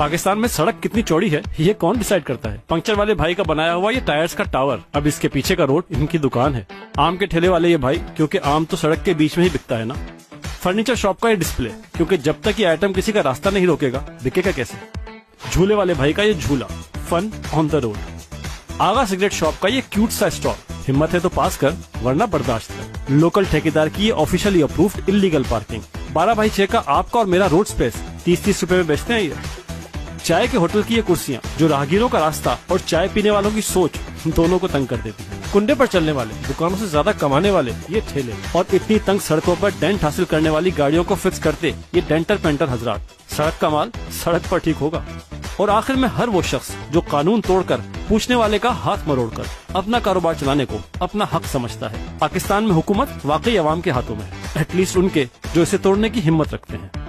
पाकिस्तान में सड़क कितनी चौड़ी है ये कौन डिसाइड करता है? पंक्चर वाले भाई का बनाया हुआ ये टायर्स का टावर, अब इसके पीछे का रोड इनकी दुकान है। आम के ठेले वाले ये भाई, क्योंकि आम तो सड़क के बीच में ही बिकता है ना। फर्नीचर शॉप का ये डिस्प्ले, क्योंकि जब तक ये आइटम किसी का रास्ता नहीं रोकेगा बिकेगा कैसे। झूले वाले भाई का ये झूला, फन ऑन द रोड। आगा सिगरेट शॉप का ये क्यूट सा स्टॉल, हिम्मत है तो पास कर वरना बर्दाश्त कर। लोकल ठेकेदार की ये officially approved illegal parking. 12x6 का आपका और मेरा रोड स्पेस 30-30 रुपए में बेचते हैं ये। चाय के होटल की ये कुर्सियाँ जो राहगीरों का रास्ता और चाय पीने वालों की सोच दोनों को तंग कर देती है। कुंडे पर चलने वाले, दुकानों से ज्यादा कमाने वाले ये ठेले, और इतनी तंग सड़कों पर डेंट हासिल करने वाली गाड़ियों को फिक्स करते ये डेंटर पेंटर हजरात। सड़क का माल सड़क पर ठीक होगा। और आखिर में हर वो शख्स जो कानून तोड़कर पूछने वाले का हाथ मरोड़कर अपना कारोबार चलाने को अपना हक समझता है। पाकिस्तान में हुकूमत वाकई अवाम के हाथों में है, एटलीस्ट उनके जो इसे तोड़ने की हिम्मत रखते हैं।